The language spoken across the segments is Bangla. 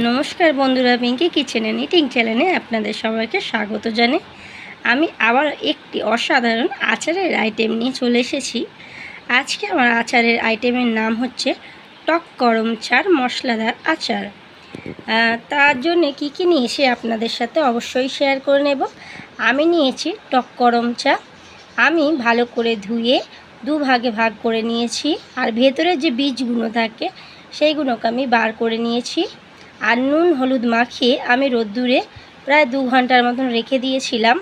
নমস্কার বন্ধুরা, পিঙ্কি কিচেন এন্ড ইটিং চ্যানেলে আপনাদের সবাইকে স্বাগত জানাই। আমি আবার একটি অসাধারণ আচারের আইটেম নিয়ে চলে এসেছি। আজকে আমার আচারের আইটেমের নাম হচ্ছে টক করমচার মশলাদার আচার। তার জন্য কি নিয়েছি আপনাদের সাথে অবশ্যই শেয়ার করে নেব। আমি নিয়েছি টক করমচা। আমি ভালো করে ধুয়ে দুভাগে ভাগ করে নিয়েছি, আর ভেতরে যে বীজগুলো থাকে সেইগুলোকে আমি বার করে নিয়েছি। আর নুন হলুদ মাখিয়ে আমি রোদ্দুরে প্রায় 2 ঘন্টার মতন রেখে দিয়েছিলাম,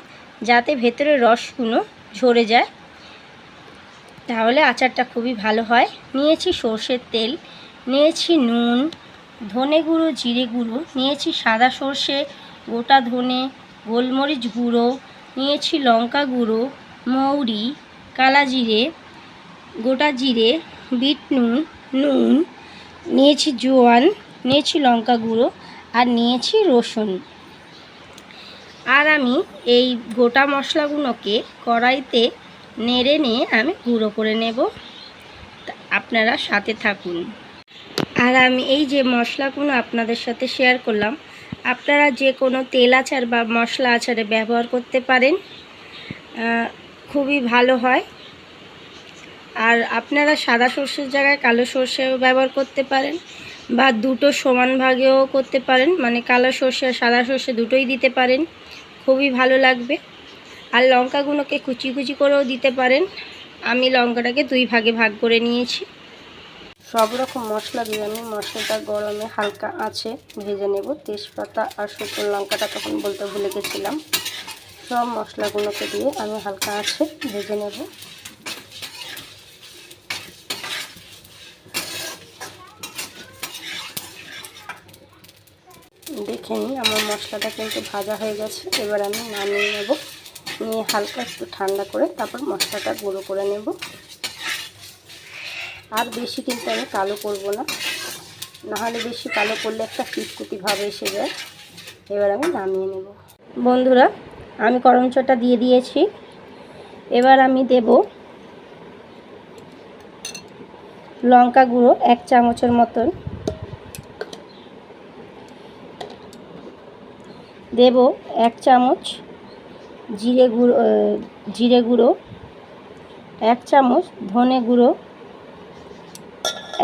যাতে ভেতরের রসগুলো ঝরে যায়, তাহলে আচারটা খুবই ভালো হয়। নিয়েছি সর্ষের তেল, নিয়েছি নুন, ধনে গুঁড়ো, জিরে গুঁড়ো, নিয়েছি সাদা সর্ষে, গোটা ধনে, গোলমরিচ গুঁড়ো, নিয়েছি লঙ্কা গুঁড়ো, মৌরি, কালা জিরে, গোটা জিরে, বিট নুন, নিয়েছি জোয়ান, নিয়েছি লঙ্কা গুঁড়ো, আর নিয়েছি রসুন। আর আমি এই গোটা মশলাগুলোকে কড়াইতে নেড়ে নিয়ে আমি গুঁড়ো করে নেব, আপনারা সাথে থাকুন। আর আমি এই যে মশলাগুলো আপনাদের সাথে শেয়ার করলাম, আপনারা যে কোনো তেল আচার বা মশলা আচারে ব্যবহার করতে পারেন, খুবই ভালো হয়। আর আপনারা সাদা সর্ষের জায়গায় কালো সর্ষেও ব্যবহার করতে পারেন, বা দুটো সমান ভাগেও করতে পারেন, মানে কালো সর্ষে আর সাদা সর্ষে দুটোই দিতে পারেন, খুবই ভালো লাগবে। আর লঙ্কাগুলোকে কুচি কুচি করেও দিতে পারেন। আমি লঙ্কাটাকে 2 ভাগে ভাগ করে নিয়েছি। সব রকম মশলা দিয়ে আমি মশলাটা গরমে হালকা আছে ভেজে নেব। তেজপাতা আর শুকনো লঙ্কাটা তখন বলতে ভুলে গেছিলাম। সব মশলাগুলোকে দিয়ে আমি হালকা আছে ভেজে নেব। দেখে নিই আমার মশলাটা কিন্তু ভাজা হয়ে গেছে। এবার আমি নামিয়ে নেব, নিয়ে হালকা একটু ঠান্ডা করে তারপর মশলাটা গুঁড়ো করে নেব। আর বেশি কিন্তু আমি কালো করব না, নাহলে বেশি কালো করলে একটা ফিটকুটি ভাব এসে যায়। এবার আমি নামিয়ে নেব। বন্ধুরা, আমি করমচাটা দিয়ে দিয়েছি। এবার আমি দেব লঙ্কা গুঁড়ো 1 চামচের মতন, দেব 1 চামচ জিরে গুঁড়ো, 1 চামচ ধনে গুঁড়ো,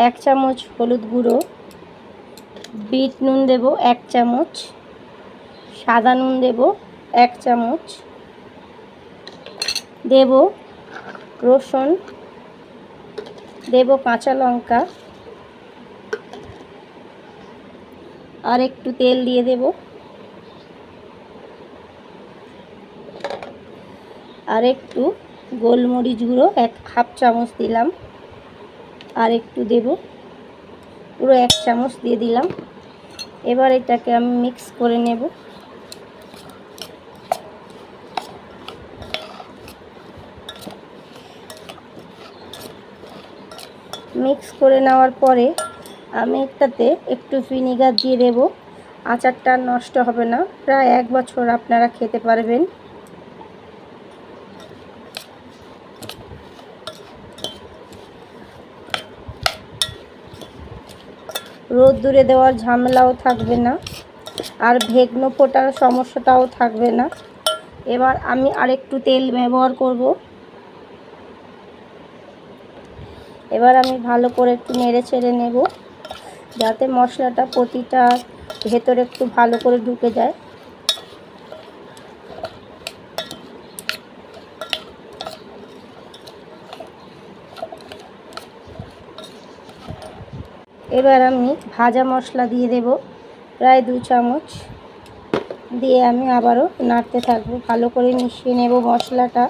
1 চামচ হলুদ গুঁড়ো, বিট নুন দেব 1 চামচ, সাদা নুন দেব 1 চামচ, দেব রসুন, দেব কাঁচা লঙ্কা, আর একটু তেল দিয়ে দেব, আর একটু গোলমরিচ গুঁড়ো 1/2 চামচ দিলাম, আর একটু দেব, পুরো 1 চামচ দিয়ে দিলাম। এবার এটাকে আমি মিক্স করে নেব। মিক্স করে নেওয়ার পরে আমি এটাতে একটু ভিনিগার দিয়ে দেব। আচারটা নষ্ট হবে না, প্রায় 1 বছর আপনারা খেতে পারবেন। রোদ্দুরে দেওয়ার ঝামেলাও থাকবে না, আর ভেগ্নো ফোটার সমস্যাটাও থাকবে না। এবার আমি আরেকটু তেল ব্যবহার করব। এবার আমি ভালো করে একটু নেড়ে চেড়ে নেব, যাতে মশলাটা প্রতিটা ভেতরে একটু ভালো করে ঢুকে যায়। এবার আমি ভাজা মশলা দিয়ে দেব প্রায় 2 চামচ, দিয়ে আমি আবারও নাড়তে থাকবো, ভালো করে মিশিয়ে নেব মশলাটা।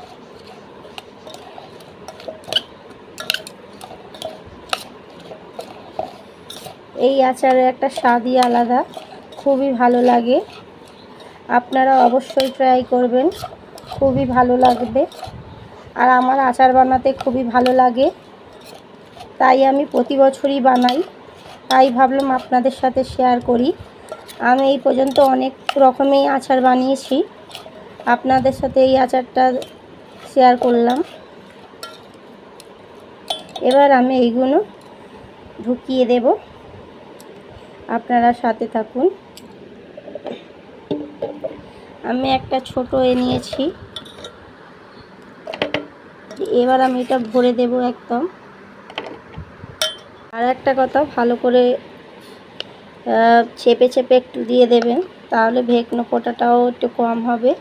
এই আচারের একটা স্বাদই আলাদা, খুবই ভালো লাগে। আপনারা অবশ্যই ট্রাই করবেন, খুবই ভালো লাগবে। আর আমার আচার বানাতে খুবই ভালো লাগে, তাই আমি প্রতি বছরই বানাই। তাই ভাবলাম আপনাদের সাথে শেয়ার করি। আমি এই পর্যন্ত অনেক রকমের আচার বানিয়েছি, আপনাদের সাথে এই আচারটা শেয়ার করলাম। এবার আমি এইগুলো ঢুকিয়ে দেব। আপনারা সাথে থাকুন। আমি একটা ছোট নিয়েছি, এবার আমি এটা ভরে দেব একদম। আর একটা কথা, ভালো করে চেপে চেপে একটু দিয়ে দেবেন, তাহলে ভেকনো পোটাটাও একটু কম হবে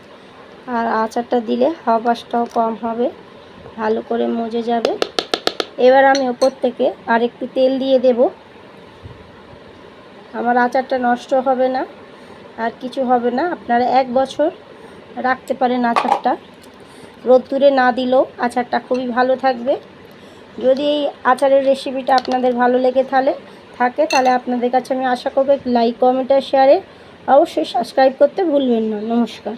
আর আচারটা দিলে হাওয়াটাও কম হবে, ভালো করে মজে যাবে। এবার আমি ওপর থেকে আর একটু তেল দিয়ে দেব। আমার আচারটা নষ্ট হবে না আর কিছু হবে না। আপনারা 1 বছর রাখতে পারেন আচারটা, রোদ্দুরে না দিলেও আচারটা খুবই ভালো থাকবে। যদি এই আচারের রেসিপিটা আপনাদের ভালো লেগে তাহলে আপনাদের কাছে আমি আশা করব লাইক, কমেন্ট আর শেয়ারে অবশ্যই সাবস্ক্রাইব করতে ভুলবেন না। নমস্কার।